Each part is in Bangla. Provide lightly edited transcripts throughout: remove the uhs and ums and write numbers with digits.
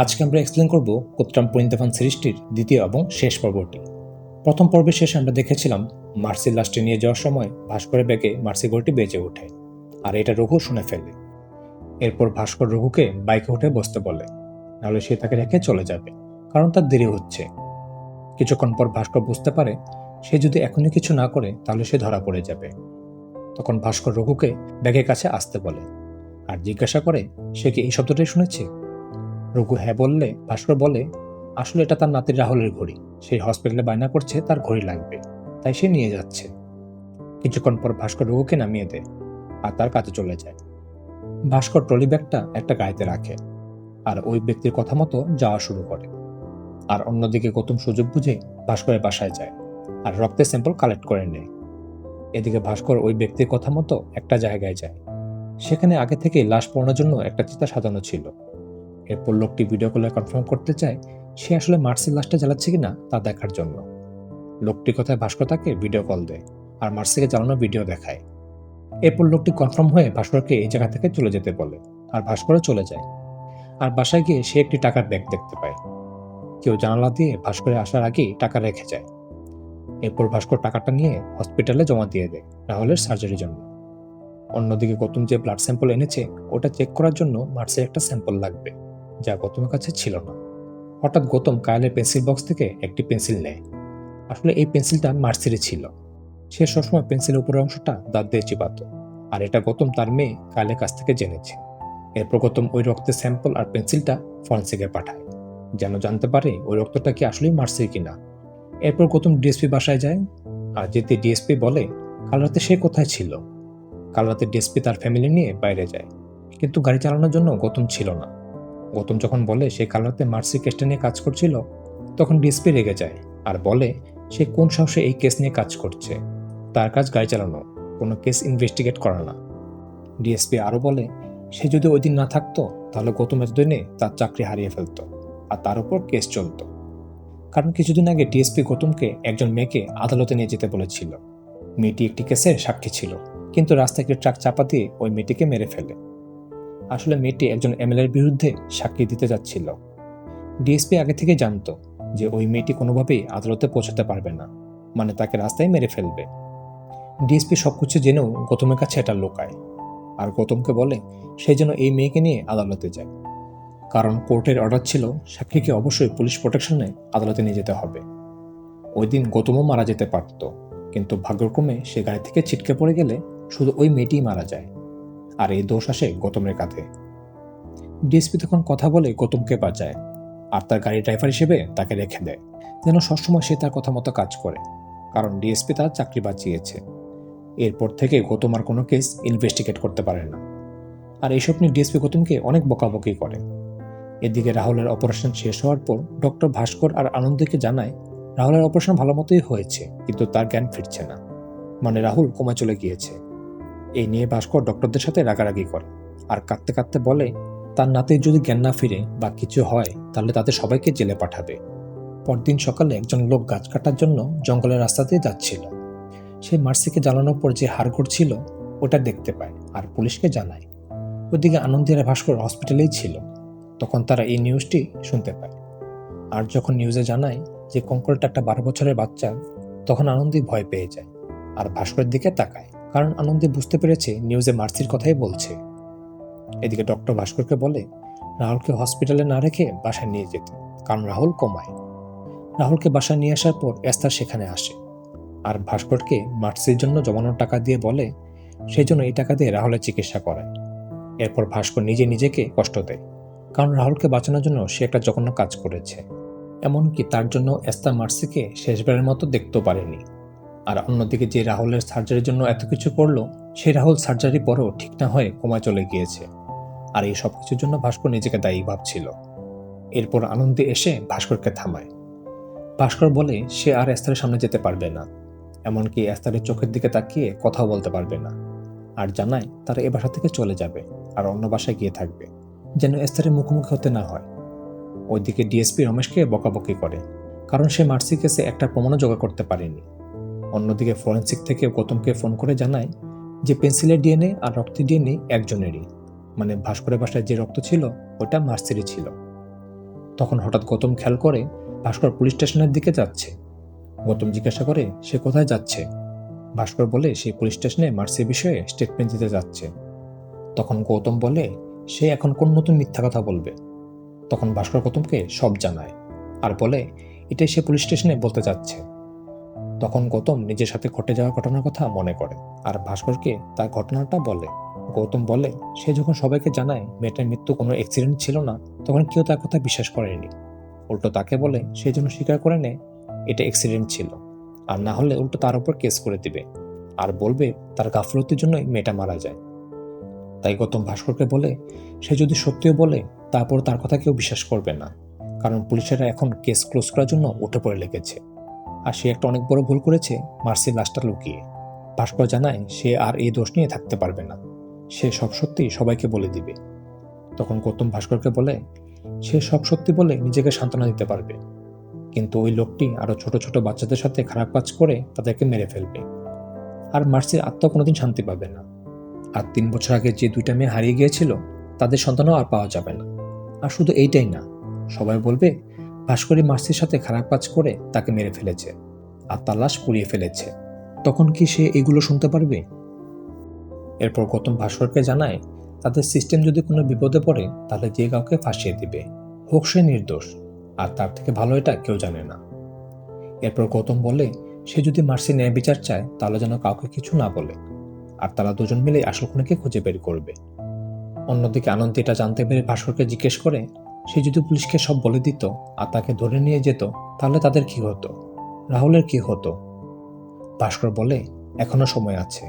আজকে আমরা এক্সপ্লেন করব কোত্রাম পরিণীতাভান সিরিজটির দ্বিতীয় এবং শেষ পর্বটি। প্রথম পর্বের শেষে আমরা দেখেছিলাম মার্সির লাশটি নিয়ে যাওয়ার সময় ভাস্করের ব্যাগে মার্সি ঘড়িটি বেজে ওঠে, আর এটা রঘু শুনে ফেলে। এরপর ভাস্কর রঘুকে বাইকে উঠে বসতে বলে, নাহলে সে তাকে রেখে চলে যাবে, কারণ তার দেরি হচ্ছে। কিছুক্ষণ পর ভাস্কর বুঝতে পারে সে যদি এখনই কিছু না করে তাহলে সে ধরা পড়ে যাবে। তখন ভাস্কর রঘুকে ব্যাগের কাছে আসতে বলে আর জিজ্ঞাসা করে সে কি এই শব্দটাই শুনেছে। রঘু হ্যাঁ বললে ভাস্কর বলে আসলে এটা তার নাতির রাহুলের ঘড়ি, সেই হসপিটালে বায়না করছে তার ঘড়ি লাগবে, তাই সে নিয়ে যাচ্ছে। কিছুক্ষণ পর ভাস্কর রঘুকে নামিয়ে দেয় আর তার কাছে চলে যায়। ভাস্কর ট্রলি ব্যাগটা একটা গাড়িতে রাখে আর ওই ব্যক্তির কথা মতো যাওয়া শুরু করে। আর অন্যদিকে গৌতম সুযোগ বুঝে ভাস্করের বাসায় যায় আর রক্তের স্যাম্পল কালেক্ট করে নেয়। এদিকে ভাস্কর ওই ব্যক্তির কথা মতো একটা জায়গায় যায়। সেখানে আগে থেকেই লাশ পোড়ানোর জন্য একটা চিতা সাজানো ছিল। এরপর লোকটি ভিডিও কলে কনফার্ম করতে চায় সে আসলে মার্সির লাশটা জ্বালাচ্ছে কিনা তা দেখার জন্য। লোকটির কথায় ভাস্কর তাকে ভিডিও কল দেয় আর মার্সিকে জ্বালানো ভিডিও দেখায়। এরপর লোকটি কনফার্ম হয়ে ভাস্করকে এই জায়গা থেকে চলে যেতে বলে আর ভাস্করও চলে যায়। আর বাসায় গিয়ে সে একটি টাকার ব্যাগ দেখতে পায়। কেউ জানালা দিয়ে ভাস্করে আসার আগেই টাকা রেখে যায়। এরপর ভাস্কর টাকাটা নিয়ে হসপিটালে জমা দিয়ে দেয় রাহুলের সার্জারির জন্য। অন্যদিকে গৌতম যে ব্লাড স্যাম্পল এনেছে ওটা চেক করার জন্য মার্সের একটা স্যাম্পল লাগবে, যা গৌতমের কাছে ছিল না। হঠাৎ গৌতম কায়েলের পেন্সিল বক্স থেকে একটি পেন্সিল নেয়। আসলে এই পেন্সিলটা মার্সিরই ছিল। সে সবসময় পেন্সিলের উপরের অংশটা দাঁত দিয়ে চিবাত, আর এটা গৌতম তার মেয়ে কায়েলের কাছ থেকে জেনেছে। এরপর গৌতম ওই রক্তের স্যাম্পল আর পেন্সিলটা ফরেন্সিকে পাঠায়, যেন জানতে পারে ওই রক্তটা কি আসলেই মার্সির কিনা। এরপর গৌতম ডিএসপি বাসায় যায় আর যেতে ডিএসপি বলে কাল রাতে সে কোথায় ছিল। কাল রাতে ডিএসপি তার ফ্যামিলি নিয়ে বাইরে যায়, কিন্তু গাড়ি চালানোর জন্য গৌতম ছিল না। গৌতম যখন বলে সে কাল রাতে মার্সি কেসটা নিয়ে কাজ করছিল, তখন ডিএসপি রেগে যায় আর বলে সে কোন সাহসে এই কেস নিয়ে কাজ করছে। তার কাজ গাড়ি চালানো, কোনো কেস ইনভেস্টিগেট করা না। ডিএসপি আরও বলে সে যদি ওই দিন না থাকতো তাহলে গৌতম এতদিনে তার চাকরি হারিয়ে ফেলতো আর তার উপর কেস চলতো। কারণ কিছুদিন আগে ডিএসপি গৌতমকে একজন মেয়েকে আদালতে নিয়ে যেতে বলেছিল। মেয়েটি একটি কেসের সাক্ষী ছিল, কিন্তু রাস্তায় একটি ট্রাক চাপা দিয়ে ওই মেয়েটিকে মেরে ফেলে। আসলে মেয়েটি একজন এমএলএর বিরুদ্ধে সাক্ষী দিতে যাচ্ছিল। ডিএসপি আগে থেকে জানতো যে ওই মেয়েটি কোনোভাবেই আদালতে পৌঁছাতে পারবে না, মানে তাকে রাস্তায় মেরে ফেলবে। ডিএসপি সবকিছু জেনেও গৌতমের কাছে এটা লুকায় আর গৌতমকে বলে সে যেন এই মেয়েকে নিয়ে আদালতে যায়, কারণ কোর্টের অর্ডার ছিল সাক্ষীকে অবশ্যই পুলিশ প্রোটেকশনে আদালতে নিয়ে যেতে হবে। ওই দিন গৌতমও মারা যেতে পারত, কিন্তু ভাগ্যক্রমে সে গাড়ি থেকে ছিটকে পড়ে গেলে শুধু ওই মেয়েটিই মারা যায়, আর এই দোষ আসে গৌতমের কাঁধে। ডিএসপি তখন কথা বলে গৌতমকে বাঁচায় আর তার গাড়ি ড্রাইভার হিসেবে তাকে রেখে দেয়, যেন সবসময় সে তার কথা মতো কাজ করে, কারণ ডিএসপি তার চাকরি বাঁচিয়েছে। এরপর থেকে গৌতম আর কোনো কেস ইনভেস্টিগেট করতে পারে না। আর এইসব নিয়ে ডিএসপি গৌতমকে অনেক বকাবকি করে। এদিকে রাহুলের অপারেশন শেষ হওয়ার পর ডক্টর ভাস্কর আর আনন্দকে জানায় রাহুলের অপারেশন ভালো মতোই হয়েছে, কিন্তু তার জ্ঞান ফিরছে না, মানে রাহুল কোমায় চলে গিয়েছে। এই নিয়ে ভাস্কর ডক্টরদের সাথে রাগারাগি করে আর কাঁদতে কাঁদতে বলে তার নাতির যদি জ্ঞান না ফিরে বা কিছু হয় তাহলে তাদের সবাইকে জেলে পাঠাবে। পরদিন সকালে একজন লোক গাছ কাটার জন্য জঙ্গলের রাস্তা দিয়ে যাচ্ছিল। সে মার্সিকে জ্বালানোর পর যে হাড়গোড় ছিল ওটা দেখতে পায় আর পুলিশকে জানায়। ওদিকে আনন্দিরা ভাস্কর হসপিটালেই ছিল। তখন তারা এই নিউজটি শুনতে পায়, আর যখন নিউজে জানায় যে কঙ্কলটা একটা 12 বছরের বাচ্চা, তখন আনন্দী ভয় পেয়ে যায় আর ভাস্করের দিকে তাকায়, কারণ আনন্দী বুঝতে পেরেছে নিউজে মার্সির কথাই বলছে। এদিকে ডক্টর ভাস্করকে বলে রাহুলকে হসপিটালে না রেখে বাসায় নিয়ে যেতে, কারণ রাহুল কোমায়। রাহুলকে বাসায় নিয়ে আসার পর এস্তার সেখানে আসে আর ভাস্করকে মার্সির জন্য জমানোর টাকা দিয়ে বলে সেই জন্য এই টাকা দিয়ে রাহুলের চিকিৎসা করায়। এরপর ভাস্কর নিজে নিজেকে কষ্ট দেয়, কারণ রাহুলকে বাঁচানোর জন্য সে একটা জঘন্য কাজ করেছে। এমনকি তার জন্য এস্তা মার্সিকে শেষবারের মতো দেখতেও পারেনি। আর অন্যদিকে যে রাহুলের সার্জারির জন্য এত কিছু করলো, সেই রাহুল সার্জারি পরও ঠিক না হয়ে কোমায় চলে গিয়েছে, আর এই সব কিছুর জন্য ভাস্কর নিজেকে দায়ী ভাবছিল। এরপর আনন্দে এসে ভাস্করকে থামায়। ভাস্কর বলে সে আর এস্তারের সামনে যেতে পারবে না, এমনকি এস্তারের চোখের দিকে তাকিয়ে কথাও বলতে পারবে না, আর জানায় তারা এ বাসা থেকে চলে যাবে আর অন্য বাসায় গিয়ে থাকবে, যেন এস্তারের মুখোমুখি হতে না হয়। ওইদিকে ডিএসপি রমেশকে বকাবকি করে, কারণ সে মার্সি কেসে একটা প্রমাণও জোগাড় করতে পারেনি। অন্যদিকে ফরেন্সিক থেকে গৌতমকে ফোন করে জানায় যে পেন্সিলের ডিএনএ আর রক্তের ডিএনএ একজনেরই, মানে ভাস্করের বাসায় যে রক্ত ছিল ওটা মার্সিরই ছিল। তখন হঠাৎ গৌতম খেয়াল করে ভাস্কর পুলিশ স্টেশনের দিকে যাচ্ছে। গৌতম জিজ্ঞাসা করে সে কোথায় যাচ্ছে। ভাস্কর বলে সে পুলিশ স্টেশনে মার্সির বিষয়ে স্টেটমেন্ট দিতে যাচ্ছে। তখন গৌতম বলে সে এখন কোন নতুন মিথ্যা কথা বলবে। তখন ভাস্কর গৌতমকে সব জানায় আর বলে এটাই সে পুলিশ স্টেশনে বলতে যাচ্ছে। তখন গৌতম নিজের সাথে ঘটে যাওয়া ঘটনার কথা মনে করে আর ভাস্করকে তার ঘটনাটা বলে। গৌতম বলে সে যখন সবাইকে জানায় মেয়েটার মৃত্যু কোনো অ্যাক্সিডেন্ট ছিল না, তখন কেউ তার কথা বিশ্বাস করেনি। উল্টো তাকে বলে সে যেন স্বীকার করে নেয় এটা অ্যাক্সিডেন্ট ছিল, আর না হলে উল্টো তার উপর কেস করে দিবে আর বলবে তার গাফলতির জন্যই মেয়েটা মারা যায়। তাই গৌতম ভাস্করকে বলে সে যদি সত্যিও বলে তারপর তার কথা কেউ বিশ্বাস করবে না, কারণ পুলিশেরা এখন কেস ক্লোজ করার জন্য উঠে পড়ে লেগেছে। আর সে একটা অনেক বড় ভুল করেছে মার্সির লাশটা লুকিয়ে। ভাস্কর জানায় সে আর এই দোষ নিয়ে থাকতে পারবে না, সে সব সত্যি সবাইকে বলে দিবে। তখন গৌতম ভাস্করকে বলে সে সব সত্যি বলে নিজেকে সান্ত্বনা দিতে পারবে, কিন্তু ওই লোকটি আরো ছোট ছোট বাচ্চাদের সাথে খারাপ কাজ করে তাদেরকে মেরে ফেলবে, আর মার্সির আত্মা কোনোদিন শান্তি পাবে না। আর 3 বছর আগে যে 2টা মেয়ে হারিয়ে গিয়েছিল তাদের সন্তানও আর পাওয়া যাবে না। আর শুধু এইটাই না, সবাই বলবে ভাস্করই মার্সির সাথে খারাপ কাজ করে তাকে মেরে ফেলেছে আর তার লাশ পুড়িয়ে ফেলেছে। তখন কি সে এগুলো শুনতে পারবে? এরপর গৌতম ভাস্করকে জানায় তাদের সিস্টেম যদি কোনো বিপদে পড়ে তাহলে যে কাউকে ফাঁসিয়ে দিবে, হোক সে নির্দোষ, আর তার থেকে ভালো এটা কেউ জানে না। এরপর গৌতম বলে সে যদি মার্সি ন্যায় বিচার চায় তাহলে যেন কাউকে কিছু না বলে, আর তারা দুজন মিলে আসল খুনিকে খুঁজে বের করবে। অন্যদিকে আনন্দ এটা জানতে পেরে ভাস্করকে জিজ্ঞেস করে সে যদি পুলিশকে সব বলে দিত আর তাকে ধরে নিয়ে যেত তাহলে তাদের কি হতো, রাহুলের কি হতো। ভাস্কর বলে এখনো সময় আছে,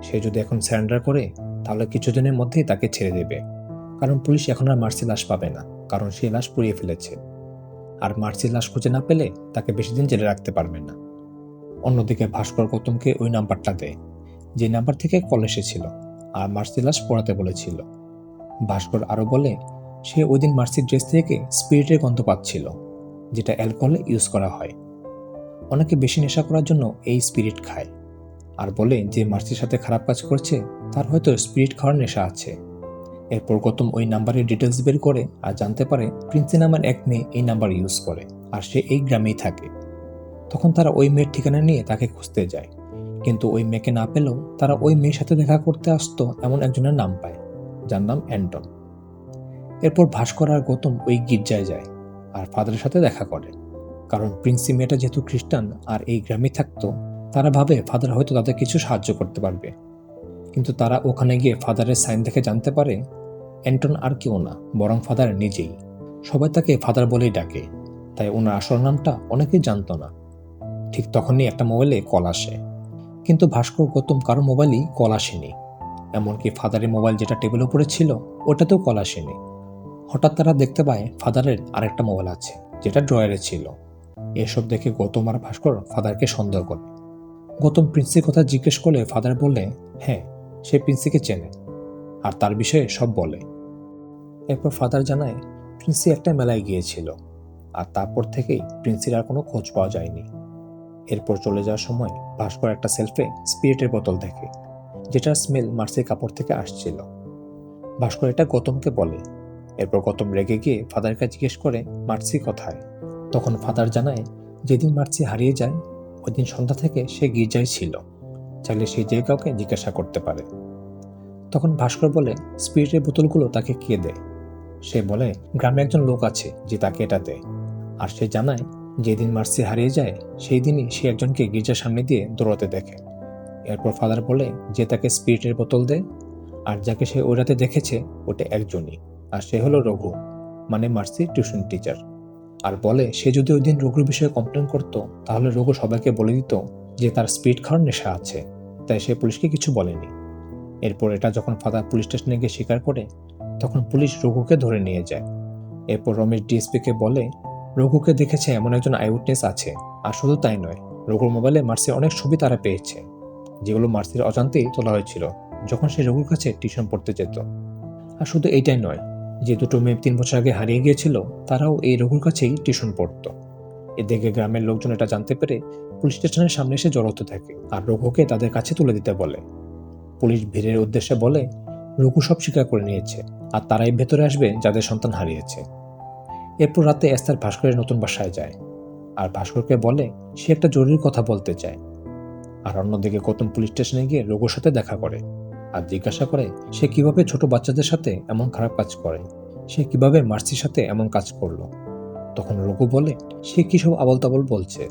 সে যদি এখন সারেন্ডার করে তাহলে কিছুদিনের মধ্যেই তাকে ছেড়ে দেবে, কারণ পুলিশ এখন আর মার্সির লাশ পাবে না, কারণ সে লাশ পুড়িয়ে ফেলেছে। আর মার্সির লাশ খুঁজে না পেলে তাকে বেশি দিন জেলে রাখতে পারবে না। অন্যদিকে ভাস্কর গৌতমকে ওই নাম্বারটা দেয় যে নাম্বার থেকে কল এসেছিল আর মার্সির লাশ পড়াতে বলেছিল। ভাস্কর আরো বলে সে ওই দিন মার্সির ড্রেস থেকে স্পিরিটের গন্ধ পাচ্ছিল, যেটা অ্যালকোহলে ইউজ করা হয়। অনেকে বেশি নেশা করার জন্য এই স্পিরিট খায়, আর বলে যে মার্সির সাথে খারাপ কাজ করছে তার হয়তো স্পিরিট খাওয়ার নেশা আছে। এরপর গৌতম ওই নাম্বারের ডিটেলস বের করে আর জানতে পারে প্রিন্সি নামের এক মেয়ে এই নাম্বার ইউজ করে আর সে এই গ্রামেই থাকে। তখন তারা ওই মেয়ের ঠিকানা নিয়ে তাকে খুঁজতে যায়, কিন্তু ওই মেয়েকে না পেলেও তারা ওই মেয়ের সাথে দেখা করতে আসতো এমন একজনের নাম পায়, যার নাম অ্যান্টন। এরপর ভাস্কর আর গৌতম ওই গির্জায় যায় আর ফাদারের সাথে দেখা করে, কারণ প্রিন্সি মেয়েটা যেহেতু খ্রিস্টান আর এই গ্রামে থাকতো, তারা ভাবে ফাদার হয়তো তাদের কিছু সাহায্য করতে পারবে। কিন্তু তারা ওখানে গিয়ে ফাদারের সাইন দেখে জানতে পারে অ্যান্টন আর কেউ না, বরং ফাদার নিজেই। সবাই তাকে ফাদার বলেই ডাকে, তাই ওনার আসল নামটা অনেকেই জানতো না। ঠিক তখনই একটা মোবাইলে কল আসে, কিন্তু ভাস্কর গৌতম কারো মোবাইলই কল আসেনি, এমনকি ফাদারের মোবাইল যেটা টেবিলের উপরে ছিল ওটাতেও কল আসেনি। হঠাৎ তারা দেখতে পায় ফাদারের আরেকটা মোবাইল আছে যেটা ড্রয়ারে ছিল। এসব দেখে গৌতম আর ভাস্কর ফাদারকে সন্দেহ করে। গৌতম প্রিন্সির কথা জিজ্ঞেস করলে ফাদার বলে হ্যাঁ, সে প্রিন্সিকে চেনে আর তার বিষয়ে সব বলে। এরপর ফাদার জানায় প্রিন্সি একটা মেলায় গিয়েছিল আর তারপর থেকেই প্রিন্সির আর কোনো খোঁজ পাওয়া যায়নি। এরপর চলে যাওয়ার সময় ভাস্কর একটা সেলফে স্পিরিটের বোতল দেখে, যেটার স্মেল মার্সির কাপড় থেকে আসছিল। ভাস্কর এটা গৌতমকে বলে। এরপর গৌতম রেগে গিয়ে ফাদারকে জিজ্ঞেস করে মার্সি কোথায়। তখন ফাদার জানায় যেদিন মার্সি হারিয়ে যায় ওই দিন সন্ধ্যা থেকে সে গির্জায় ছিল, চাইলে সে যে কাউকে জিজ্ঞাসা করতে পারে। তখন ভাস্কর বলে স্পিরিটের বোতলগুলো তাকে কে দেয়। সে বলে গ্রামে একজন লোক আছে যে তাকে এটা দেয়, আর সে জানায় যেদিন মার্সি হারিয়ে যায় সেই দিনই সে একজনকে গির্জার সামনে দিয়ে দৌড়াতে দেখে। এরপর ফাদার বলে যে তাকে স্পিরিটের বোতল দেয় আর যাকে সে ওই রাতে দেখেছে ওটা একজনই, আর সে হলো রঘু, মানে মার্সির টিউশন টিচার। আর বলে সে যদি ওই দিন রঘুর বিষয়ে কমপ্লেন করতো তাহলে রঘু সবাইকে বলে দিত যে তার স্পিরিট খাওয়ার নেশা আছে, তাই সে পুলিশকে কিছু বলেনি। এরপর এটা যখন ফাদার পুলিশ স্টেশনে গিয়ে স্বীকার করে তখন পুলিশ রঘুকে ধরে নিয়ে যায়। এরপর রমেশ ডিএসপিকে বলে রঘুকে দেখেছে এমন একজন আইউইটনেস আছে, আর শুধু তাই নয়, রঘুর মোবাইলে মার্সির অনেক ছবি তারা পেয়েছে, যেগুলো মার্সির অজান্তেই তোলা হয়েছিল যখন সে রঘুর কাছে টিউশন পড়তে যেত। আর শুধু এইটাই নয়, যে দুটো মেয়ে 3 বছর আগে হারিয়ে গিয়েছিল তারাও এই রঘুর কাছেই টিউশন পড়তো। এদিকে গ্রামের লোকজন এটা জানতে পেরে পুলিশ স্টেশনের সামনে এসে জড়ো হতে থাকে আর রঘুকে তাদের কাছে তুলে দিতে বলে। পুলিশ ভিড়ের উদ্দেশ্যে বলে রঘু সব স্বীকার করে নিয়েছে আর তারাই ভেতরে আসবে যাদের সন্তান হারিয়েছে। এরপর রাতে এস্তার ভাস্করের নতুন বাসায় যায় আর ভাস্করকে বলে সে একটা জরুরি কথা বলতে চায়। আর অন্যদিকে গৌতম পুলিশ স্টেশনে গিয়ে রঘুর সাথে দেখা করে আর জিজ্ঞাসা করে সে কিভাবে ছোট বাচ্চাদের সাথে এমন খারাপ কাজ করে, সে কিভাবে মার্সির সাথে এমন কাজ করলো। তখন রঘু বলে সে কি সব আবল তাবল বলছে।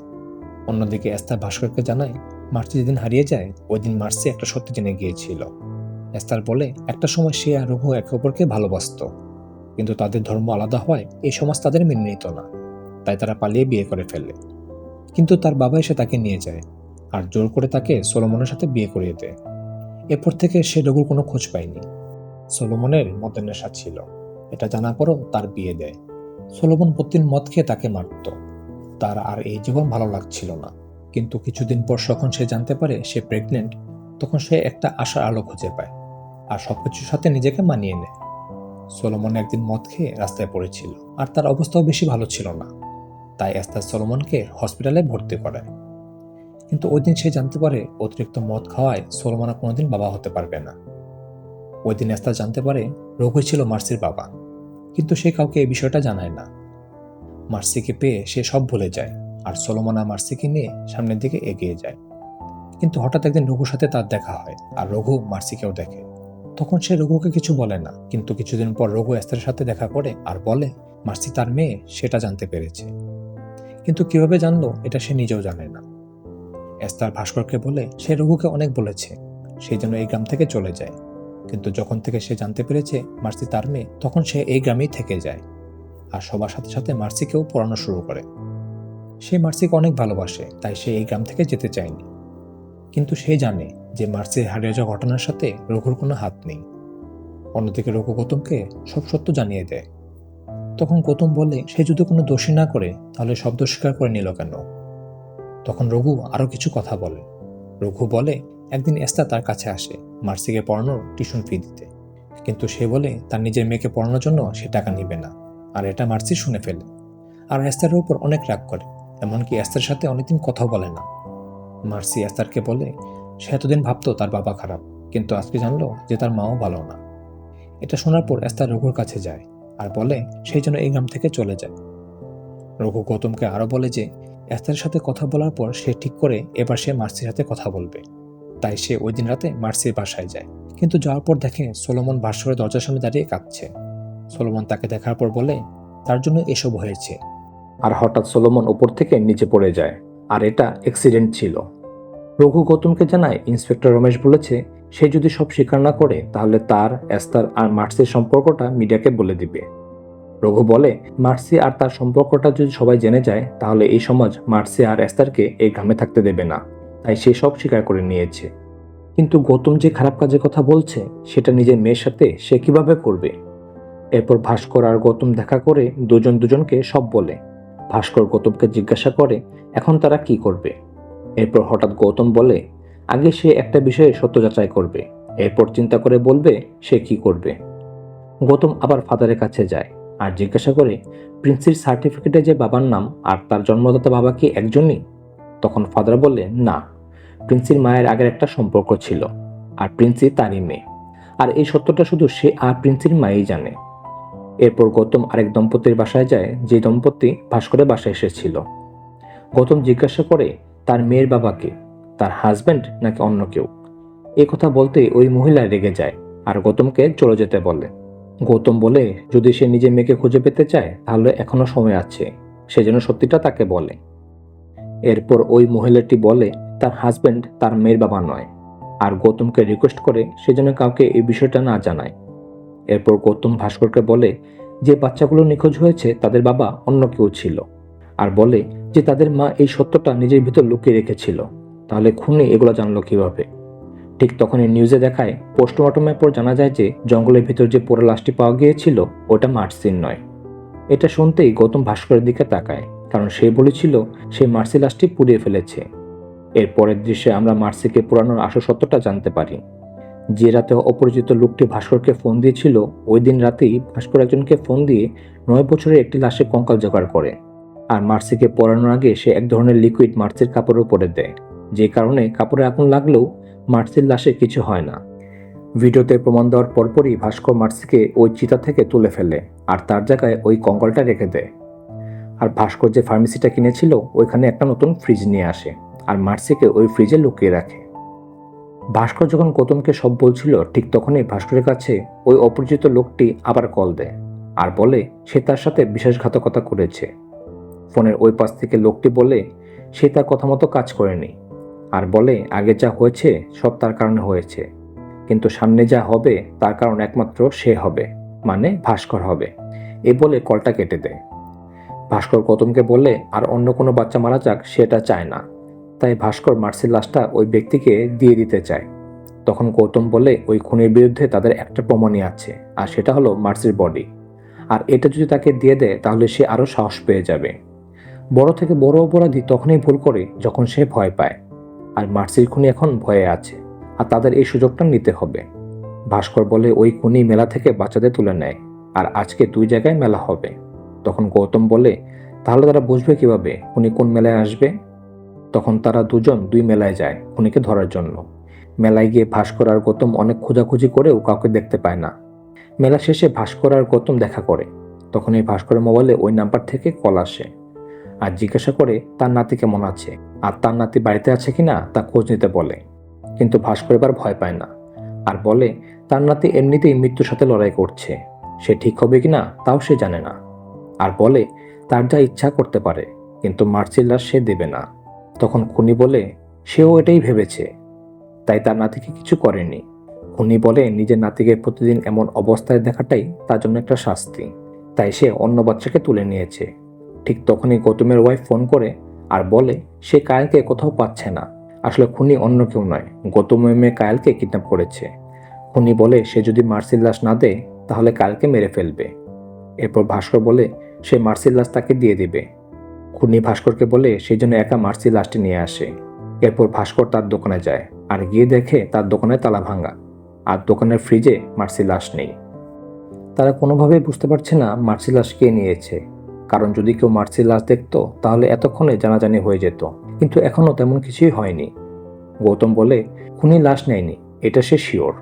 অন্যদিকে এস্তার ভাস্করকে জানায় মার্সি যেদিন হারিয়ে যায় ওই দিন মার্সি একটা সত্যি জেনে গিয়েছিল। এস্তার বলে একটা সময় সে আর রঘু একে অপরকে ভালোবাসত, কিন্তু তাদের ধর্ম আলাদা হয় এই সমাজ তাদের মেনে নিত না, তাই তারা পালিয়ে বিয়ে করে ফেলে। কিন্তু তার বাবা এসে তাকে নিয়ে যায় আর জোর করে তাকে সলোমনের সাথে বিয়ে করিয়ে দেয়। এরপর থেকে সে রঘুর কোনো খোঁজ পায়নি। সলোমনের মদের নেশা ছিল, এটা জানার পরও তার বিয়ে দেয়। সলোমন প্রতিদিন মদ খেয়ে তাকে মারত। তার আর এই জীবন ভালো লাগছিল না। কিন্তু কিছুদিন পর যখন সে জানতে পারে সে প্রেগনেন্ট, তখন সে একটা আশার আলো খুঁজে পায় আর সবকিছুর সাথে নিজেকে মানিয়ে নেয়। সলোমন একদিন মদ খেয়ে রাস্তায় পড়েছিল আর তার অবস্থাও বেশি ভালো ছিল না, তাই এস্তার সলোমনকে হসপিটালে ভর্তি করায়। কিন্তু ওই দিন সে জানতে পারে অতিরিক্ত মদ খাওয়ায় সলোমন আর কোনোদিন বাবা হতে পারবে না। ওই দিন এস্তার জানতে পারে রঘুই ছিল মার্সির বাবা, কিন্তু সে কাউকে এই বিষয়টা জানায় না। মার্সিকে পেয়ে সে সব ভুলে যায় আর সলোমন আর মার্সিকে নিয়ে সামনের দিকে এগিয়ে যায়। কিন্তু হঠাৎ একদিন রঘুর সাথে তার দেখা হয় আর রঘু মার্সিকেও দেখে। তখন সে রঘুকে কিছু বলে না, কিন্তু কিছুদিন পর রঘু এস্তারের সাথে দেখা করে আর বলে মার্সি তার মেয়ে সেটা জানতে পেরেছে। কিন্তু কিভাবে জানলো এটা সে নিজেও জানে না। এস্তার ভাস্করকে বলে সে রঘুকে অনেক বলেছে, সেই জন্য এই গ্রাম থেকে চলে যায়। কিন্তু যখন থেকে সে জানতে পেরেছে মার্সি তার মেয়ে, তখন সে এই গ্রামেই থেকে যায় আর সবার সাথে সাথে মার্সিকেও পড়ানো শুরু করে। সে মার্সিকে অনেক ভালোবাসে, তাই সে এই গ্রাম থেকে যেতে চায়নি। কিন্তু সে জানে যে মার্সির হারিয়ে যাওয়া ঘটনার সাথে রঘুর কোনো হাত নেই। অন্যদিকে রঘু গৌতমকে সব সত্য জানিয়ে দেয়। তখন গৌতম বলে সে যদি কোনো দোষী না করে তাহলে সব দোষ স্বীকার করে নিল কেন। তখন রঘু আরো কিছু কথা বলে। রঘু বলে একদিন এস্তা তার কাছে আসে মার্সিকে পড়ানোর টিউশন ফি দিতে, কিন্তু সে বলে তার নিজের মেয়েকে পড়ানোর জন্য সে টাকা নিবে না। আর এটা মার্সি শুনে ফেলে আর এস্তারের উপর অনেক রাগ করে, এমনকি এস্তার সাথে অনেকদিন কথাও বলে না। মার্সি এস্তারকে বলে সে এতদিন ভাবতো তার বাবা খারাপ, কিন্তু আজকে জানলো যে তার মাও ভালো না। এটা শোনার পর এস্তার রঘুর কাছে যায় আর বলে সেই জন্য এই গ্রাম থেকে চলে যায়। রঘু গৌতমকে আরো বলে যে এস্তারের সাথে কথা বলার পর সে ঠিক করে এবার সে মার্সির সাথে কথা বলবে। তাই সে ওই দিন রাতে মার্সির বাসায় যায়, কিন্তু যাওয়ার পর দেখে সলোমন ভাস্করের দরজার সামনে দাঁড়িয়ে কাঁদছে। সলোমন তাকে দেখার পর বলে তার জন্য এসব হয়েছে। আর হঠাৎ সলোমন উপর থেকে নিচে পড়ে যায় আর এটা অ্যাক্সিডেন্ট ছিল। রঘু গৌতমকে জানায় ইন্সপেক্টর রমেশ বলেছে সে যদি সব স্বীকার না করে তাহলে তার, এস্তার আর মার্সির সম্পর্কটা মিডিয়াকে বলে দিবে। রঘু বলে মার্সি আর তার সম্পর্কটা যদি সবাই জেনে যায় তাহলে এই সমাজ মার্সি আর এস্তারকে এই গ্রামে থাকতে দেবে না, তাই সে সব স্বীকার করে নিয়েছে। কিন্তু গৌতম যে খারাপ কাজের কথা বলছে সেটা নিজের মেয়ের সাথে সে কিভাবে করবে। এরপর ভাস্কর আর গৌতম দেখা করে দুজন দুজনকে সব বলে। ভাস্কর গৌতমকে জিজ্ঞাসা করে এখন তারা কি করবে। এরপর হঠাৎ গৌতম বলে আগে সে একটা বিষয়ে সত্য যাচাই করবে, এরপর চিন্তা করে বলবে সে কি করবে। গৌতম আবার ফাদারের কাছে যায় আর জিজ্ঞাসা করে প্রিন্সির সার্টিফিকেটে যে বাবার নাম আর তার জন্মদাতা বাবা কি একজনই। তখন ফাদার বলে না, প্রিন্সির মায়ের আগের একটা সম্পর্ক ছিল আর প্রিন্সি তারই মেয়ে, আর এই সত্যটা শুধু সে আর প্রিন্সির মাই জানে। এরপর গৌতম আরেক দম্পতির বাসায় যায়, যে দম্পতি ভাস্করের বাসায় এসেছিল। গৌতম জিজ্ঞাসা করে তার মেয়ের বাবাকে, তার হাজব্যান্ড নাকি অন্য কেউ। এই কথা বলতে ওই মহিলা রেগে যায় আর গৌতমকে চলে যেতে বলে। গৌতম বলে যদি সে নিজের মেয়েকে খুঁজে পেতে চায় তাহলে এখনো সময় আছে, সে যেন সত্যিটা তাকে বলে। এরপর ওই মহিলাটি বলে তার হাজব্যান্ড তার মেয়ের বাবা নয়, আর গৌতমকে রিকোয়েস্ট করে সে যেন কাউকে এই বিষয়টা না জানায়। এরপর গৌতম ভাস্করকে বলে যে বাচ্চাগুলো নিখোঁজ হয়েছে তাদের বাবা অন্য কেউ ছিল, আর বলে যে তাদের মা এই সত্যটা নিজের ভিতর লুকিয়ে রেখেছিল, তাহলে খুনি এগুলো জানলো কিভাবে। ঠিক তখনই নিউজে দেখায় পোস্টমর্টমের পর জানা যায় যে জঙ্গলের ভিতর যে পোড়া লাশটি পাওয়া গিয়েছিল ওটা মার্সির নয়। এটা শুনতেই গৌতম ভাস্করের দিকে তাকায়, কারণ সে বলেছিল সে মার্সি লাশটি পুড়িয়ে ফেলেছে। এর পরের দৃশ্যে আমরা মার্সিকে পোড়ানোর আসল সত্যটা জানতে পারি। যে রাতে অপরিচিত লোকটি ভাস্করকে ফোন দিয়েছিল ওই দিন রাতেই ভাস্কর একজনকে ফোন দিয়ে 9 বছরের একটি লাশের কঙ্কাল জোগাড় করে, আর মার্সিকে পড়ানোর আগে সে এক ধরনের লিকুইড মার্সির কাপড়ের উপরে দেয়, যে কারণে কাপড়ে আগুন লাগলেও মার্সির লাশে কিছু হয় না। ভিডিওতে প্রমাণ দেওয়ার পরপরই ভাস্কর মার্সিকে ওই চিতা থেকে তুলে ফেলে আর তার জায়গায় ওই কঙ্কালটা রেখে দেয়। আর ভাস্কর যে ফার্মেসিটা কিনেছিল ওইখানে একটা নতুন ফ্রিজ নিয়ে আসে আর মার্সিকে ওই ফ্রিজে লুকিয়ে রাখে। ভাস্কর যখন গৌতমকে সব বলছিল ঠিক তখনই ভাস্করের কাছে ওই অপরিচিত লোকটি আবার কল দেয় আর বলে সে তার সাথে বিশ্বাসঘাতকতা করেছে। ফোনের ওই পাশ থেকে লোকটি বলে সে তার কথা মতো কাজ করেনি আর বলে আগে যা হয়েছে সব তার কারণে হয়েছে, কিন্তু সামনে যা হবে তার কারণ একমাত্র সে হবে, মানে ভাস্কর হবে। এ বলে কলটা কেটে দেয়। ভাস্কর গৌতমকে বলে আর অন্য কোনো বাচ্চা মারা যাক সেটা চায় না, তাই ভাস্কর মার্সির লাশটা ওই ব্যক্তিকে দিয়ে দিতে চায়। তখন গৌতম বলে ওই খুনের বিরুদ্ধে তাদের একটা প্রমাণই আছে আর সেটা হলো মার্সির বডি, আর এটা যদি তাকে দিয়ে দেয় তাহলে সে আরও সাহস পেয়ে যাবে। বড় থেকে বড় অপরাধী তখনই ভুল করে যখন সে ভয় পায়, আর মার্সির খুনি এখন ভয়ে আছে আর তাদের এই সুযোগটা নিতে হবে। ভাস্কর বলে ওই খুনি মেলা থেকে বাচ্চাদের তুলে নেয় আর আজকে 2 জায়গায় মেলা হবে। তখন গৌতম বলে তাহলে তারা বুঝবে কিভাবে খুনি কোন মেলায় আসবে। তখন তারা দুজন 2 মেলায় যায় খুনিকে ধরার জন্য। মেলায় গিয়ে ভাস্কর আর গৌতম অনেক খোঁজাখুঁজি করেও কাউকে দেখতে পায় না। মেলা শেষে ভাস্কর আর গৌতম দেখা করে। তখন এই ভাস্করের মোবাইলে ওই নাম্বার থেকে কল আসে আর জিজ্ঞাসা করে তার নাতি কেমন আছে আর তার নাতি বাড়িতে আছে কিনা তা খোঁজ নিতে বলে। কিন্তু ভাস্কর এবার ভয় পায় না আর বলে তার নাতি এমনিতেই মৃত্যুর সাথে লড়াই করছে, সে ঠিক হবে কিনা তাও সে জানে না। আর বলে তার যা ইচ্ছা করতে পারে, কিন্তু মার্সির লাশ সে দেবে না। তখন খুনি বলে সেও এটাই ভেবেছে, তাই তার নাতিকে কিছু করেনি। খুনি বলে নিজের নাতিকে প্রতিদিন এমন অবস্থায় দেখাটাই তার জন্য একটা শাস্তি, তাই সে অন্য বাচ্চাকে তুলে নিয়েছে। ঠিক তখনই গৌতমের ওয়াইফ ফোন করে আর বলে সে কায়েলকে কোথাও পাচ্ছে না। আসলে খুনি অন্য কেউ নয়, গৌতমের মেয়ে কায়েলকে কিডন্যাপ করেছে। খুনি বলে সে যদি মার্সির লাশ না দেয় তাহলে কায়েলকে মেরে ফেলবে। এরপর ভাস্কর বলে সে মার্সির লাশ তাকে দিয়ে দিবে। খুনি ভাস্করকে বলে সেই জন্য একা মার্সির লাশটি নিয়ে আসে। এরপর ভাস্কর তার দোকানে যায় আর গিয়ে দেখে তার দোকানের তালা ভাঙা আর দোকানের ফ্রিজে মার্সির লাশ নেই। তারা কোনোভাবেই বুঝতে পারছে না মার্সির লাশ কে নিয়েছে, কারণ যদি কেউ মার্সির লাশ দেখতো তাহলে এতক্ষণে জানাজানি হয়ে যেত, কিন্তু এখনও তেমন কিছুই হয়নি। গৌতম বলে খুনি লাশ নেয়নি, এটা সে শিওর,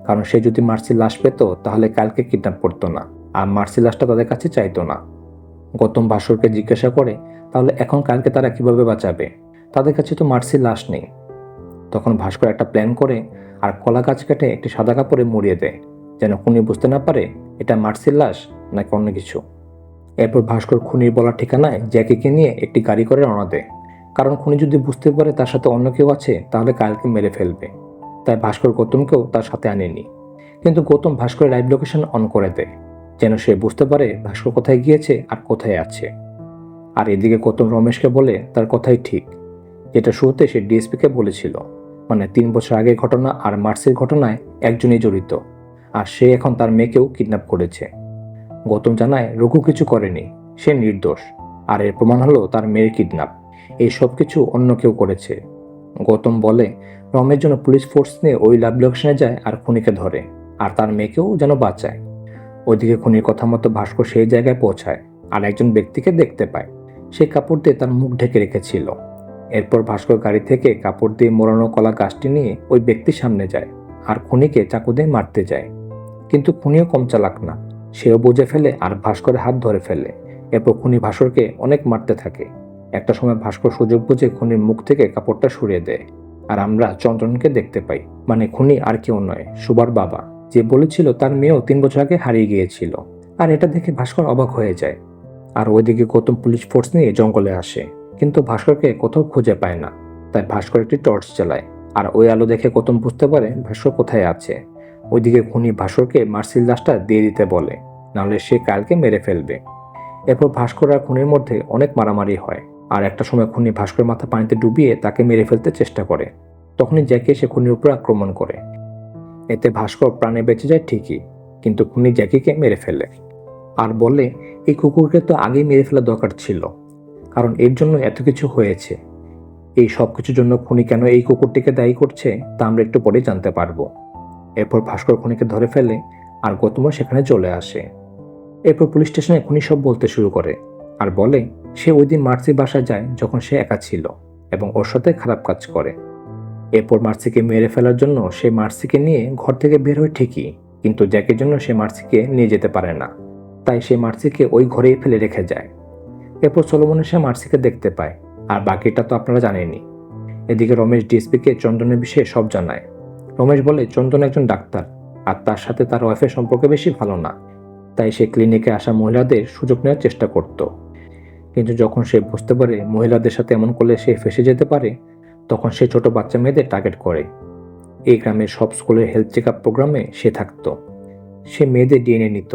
কারণ সে যদি মার্সির লাশ পেত তাহলে কালকে কিডন্যাপ করতো না আর মার্সির লাশটা তাদের কাছে চাইতো না। গৌতম ভাস্করকে জিজ্ঞাসা করে তাহলে এখন কালকে তারা কিভাবে বাঁচাবে, তাদের কাছে তো মার্সির লাশ নেই। তখন ভাস্কর একটা প্ল্যান করে আর কলা গাছ কেটে একটি সাদা কাপড়ে মুড়িয়ে দেয়, যেন খুনি বুঝতে না পারে এটা মার্সির লাশ নাকি অন্য কিছু। এরপর ভাস্কর খুনির বলা ঠিকানায় জ্যাকিকে নিয়ে একটি গাড়ি করে রওনা দেয়, কারণ খুনি যদি বুঝতে পারে তার সাথে অন্য কেউ আছে তাহলে কালকে মেরে ফেলবে। তাই ভাস্কর গৌতমকেও তার সাথে আনেনি, কিন্তু গৌতম ভাস্করের লাইভ লোকেশন অন করে দেয়, যেন সে বুঝতে পারে ভাস্কর কোথায় গিয়েছে আর কোথায় আছে। আর এদিকে গৌতম রমেশকে বলে তার কথাই ঠিক, যেটা শুরুতে সে ডিএসপিকে বলেছিল, মানে 3 বছর আগের ঘটনা আর মার্সের ঘটনায় একজনই জড়িত, আর সে এখন তার মেয়েকেও কিডন্যাপ করেছে। গৌতম জানায় রঘু কিছু করেনি, সে নির্দোষ, আর এর প্রমাণ হলো তার মেয়ের কিডন্যাপ। এই সব কিছু অন্য কেউ করেছে। গৌতম বলে রমের জন্য পুলিশ ফোর্স নিয়ে ওই লাভ লোকেশনে যায় আর খুনিকে ধরে, আর তার মেয়েকেও যেন বাঁচায়। ওইদিকে খুনির কথা মতো ভাস্কর সেই জায়গায় পৌঁছায় আর একজন ব্যক্তিকে দেখতে পায়, সে কাপড় দিয়ে তার মুখ ঢেকে রেখেছিল। এরপর ভাস্কর গাড়ি থেকে কাপড় দিয়ে মোড়ানো কলা গাছটি নিয়ে ওই ব্যক্তির সামনে যায় আর খুনিকে চাকু দিয়ে মারতে যায়, কিন্তু খুনিও কম চালাক না, সেও বুঝে ফেলে আর ভাস্করের হাত ধরে ফেলে। এরপর খুনি ভাস্করকে অনেক মারতে থাকে। একটা সময় ভাস্কর সুযোগ বুঝে খুনির মুখ থেকে কাপড়টা সরিয়ে দেয় আর আমরা চন্দ্রনকে দেখতে পাই, মানে খুনি আর কেউ নয়, সুবার বাবা, যে বলেছিল তার মেয়েও 3 বছর আগে হারিয়ে গিয়েছিল। আর এটা দেখে ভাস্কর অবাক হয়ে যায়। আর ওইদিকে গৌতম পুলিশ ফোর্স নিয়ে জঙ্গলে আসে, কিন্তু ভাস্করকে কোথাও খুঁজে পায় না। তাই ভাস্কর একটি টর্চ চালায় আর ওই আলো দেখে গৌতম বুঝতে পারে ভাস্কর কোথায় আছে। ওইদিকে খুনি ভাস্করকে মার্সির লাশটা দিয়ে দিতে বলে, নাহলে সে কালকে মেরে ফেলবে। এরপর ভাস্কর আর খুনির মধ্যে অনেক মারামারি হয়, আর একটা সময় খুনি ভাস্কর মাথা পানিতে ডুবিয়ে তাকে মেরে ফেলতে চেষ্টা করে। তখনই জ্যাকি এসে খুনির উপর আক্রমণ করে। এতে ভাস্কর প্রাণে বেঁচে যায় ঠিকই, কিন্তু খুনি জ্যাকিকে মেরে ফেলে আর বলে এই কুকুরকে তো আগেই মেরে ফেলা দরকার ছিল, কারণ এর জন্য এত কিছু হয়েছে। এই সব কিছুর জন্য খুনি কেন এই কুকুরটিকে দায়ী করছে তা আমরা একটু পরে জানতে পারবো। এরপর ভাস্কর খুনিকে ধরে ফেলে আর গৌতমও সেখানে চলে আসে। এরপর পুলিশ স্টেশনে খুনি সব বলতে শুরু করে আর বলে সে ওই দিন মার্সির বাসায় যায় যখন সে একা ছিল এবং ওর সাথে খারাপ কাজ করে। এরপর মার্সিকে মেরে ফেলার জন্য সে মার্সিকে নিয়ে ঘর থেকে বের হয় ঠিকই, কিন্তু জ্যাকের জন্য সে মার্সিকে নিয়ে যেতে পারে না, তাই সে মার্সিকে ওই ঘরেই ফেলে রেখে যায়। এরপর সলোমন এসে মার্সিকে দেখতে পায়, আর বাকিটা তো আপনারা জানেনই। এদিকে রমেশ ডিএসপিকে চন্দনের বিষয়ে সব জানায়। রমেশ বলে চন্দন একজন ডাক্তার, আর তার সাথে তার ওয়াইফের সম্পর্ক বেশি ভালো না, তাই সে ক্লিনিকে আসা মহিলাদের সুযোগ নেওয়ার চেষ্টা করত। কিন্তু যখন সে বুঝতে পারে মহিলাদের সাথে এমন করলে সে ফেঁসে যেতে পারে, তখন সে ছোট বাচ্চা মেয়েদের টার্গেট করে। এই গ্রামের সব স্কুলের হেলথ চেক আপ প্রোগ্রামে সে থাকতো। সে মেয়েদের ডিএনএ নিত,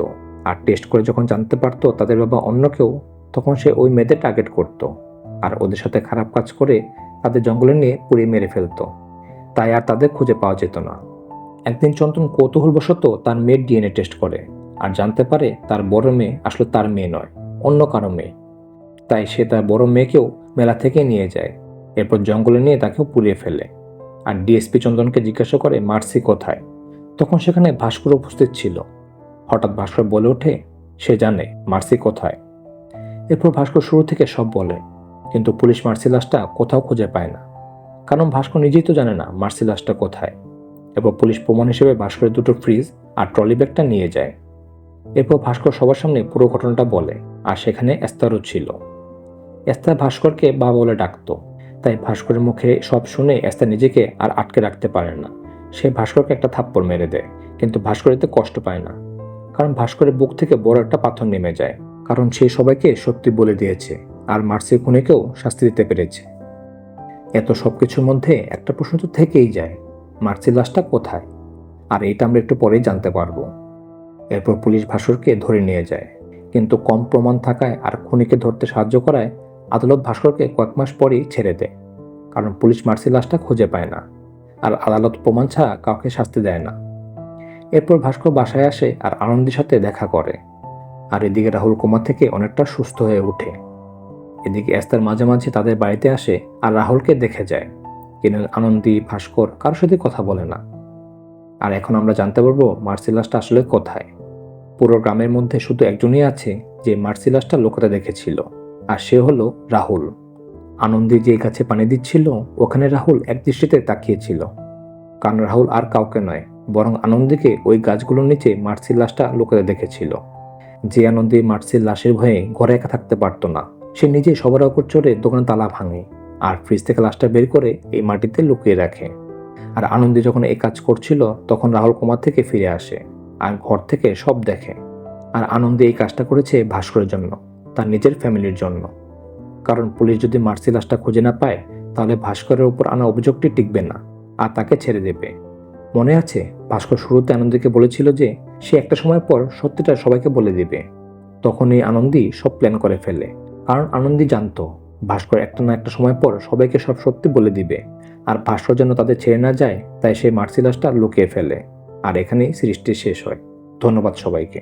আর টেস্ট করে যখন জানতে পারতো তাদের বাবা অন্য কেউ, তখন সে ওই মেয়েদের টার্গেট করত, আর ওদের সাথে খারাপ কাজ করে তাদের জঙ্গলে নিয়ে পুড়িয়ে মেরে ফেলতো। তাই আর তাদের খুঁজে পাওয়া যেত না। একদিন চন্দন কৌতূহলবশত তার মেয়ের ডিএনএ টেস্ট করে, আর জানতে পারে তার বড় মেয়ে আসলে তার মেয়ে নয়, অন্য কারো মেয়ে। তাই সে তার বড় মেয়েকেও মেলা থেকে নিয়ে যায়, এরপর জঙ্গলে নিয়ে তাকেও পুড়িয়ে ফেলে। আর ডিএসপি চন্দনকে জিজ্ঞাসা করে মার্সি কোথায়। তখন সেখানে ভাস্কর উপস্থিত ছিল। হঠাৎ ভাস্কর বলে ওঠে সে জানে মার্সি কোথায়। এরপর ভাস্কর শুরু থেকে সব বলে, কিন্তু পুলিশ মার্সি লাশটা কোথাও খুঁজে পায় না, কারণ ভাস্কর নিজেই তো জানে না মার্সি লাশটা কোথায়। এরপর পুলিশ প্রমাণ হিসেবে ভাস্করের দুটো ফ্রিজ আর ট্রলি ব্যাগটা নিয়ে যায়। এরপর ভাস্কর সবার সামনে পুরো ঘটনাটা বলে, আর সেখানে এস্তারও ছিল। এস্তার ভাস্করকে বাবা বলে ডাকতো, তাই ভাস্করের মুখে সব শুনে এস্তার নিজেকে আর আটকে রাখতে পারে না। সে ভাস্করকে একটা থাপ্পড় মেরে দেয়, কিন্তু ভাস্কর এতে কষ্ট পায় না, কারণ ভাস্করের বুক থেকে বড় একটা পাথর নেমে যায়, কারণ সে সবাইকে সত্যি বলে দিয়েছে আর মার্সি খুনিকেও শাস্তি দিতে পেরেছে। এত সবকিছুর মধ্যে একটা প্রশ্ন তো থেকেই যায়, মার্সির লাশটা কোথায়? আর এটা আমরা একটু পরেই জানতে পারবো। এরপর পুলিশ ভাস্করকে ধরে নিয়ে যায়, কিন্তু কম প্রমাণ থাকায় আর খুনিকে ধরতে সাহায্য করায় আদালত ভাস্করকে কয়েক মাস পরেই ছেড়ে দেয়, কারণ পুলিশ মার্সির লাশটা খুঁজে পায় না, আর আদালত প্রমাণ ছাড়া কাউকে শাস্তি দেয় না। এরপর ভাস্কর বাসায় আসে আর আনন্দীর সাথে দেখা করে, আর এদিকে রাহুল কোমা থেকে অনেকটা সুস্থ হয়ে ওঠে। এদিকে এস্তার মাঝে মাঝে তাদের বাড়িতে আসে আর রাহুলকে দেখে যায়, কিন্তু আনন্দী ভাস্কর কারোর সাথে কথা বলে না। আর এখন আমরা জানতে পারবো মার্সি লাশটা আসলে কোথায়। পুরো গ্রামের মধ্যে শুধু একজনই আছে যে মার্সি লাশটা লুকাতে দেখেছিল, আর সে হলো রাহুল। আনন্দী যে গাছে পানি দিচ্ছিল ওখানে রাহুল একদৃষ্টিতে তাকিয়েছিল, কারণ রাহুল আর কাউকে নয়, বরং আনন্দীকে ওই গাছগুলোর নিচে মার্সির লাশটা লুকাতে দেখেছিল। যে আনন্দী মার্সির লাশের ভয়ে ঘরে একা থাকতে পারতো না, সে নিজে সবার উপর চড়ে দোকানে তালা ভাঙে আর ফ্রিজ থেকে লাশটা বের করে এই মাটিতে লুকিয়ে রাখে। আর আনন্দী যখন এই কাজ করছিল তখন রাহুল কোমা থেকে ফিরে আসে আর ঘর থেকে সব দেখে। আর আনন্দী এই কাজটা করেছে ভাস্করের জন্য, তার নিজের ফ্যামিলির জন্য, কারণ পুলিশ যদি মার্সি লাশটা খুঁজে না পায় তাহলে ভাস্করের উপর আনা অভিযোগটি টিকবে না আর তাকে ছেড়ে দেবে। মনে আছে ভাস্কর শুরুতে আনন্দীকে বলেছিল যে সে একটা সময় পর সত্যিটা সবাইকে বলে দিবে। তখন এই আনন্দী সব প্ল্যান করে ফেলে, কারণ আনন্দী জানতো ভাস্কর একটা না একটা সময় পর সবাইকে সব সত্যি বলে দিবে, আর ভাস্কর যেন তাদের ছেড়ে না যায় তাই সে মার্সি লাশটা লুকিয়ে ফেলে। আর এখানেই সিরিজটি শেষ হয়। ধন্যবাদ সবাইকে।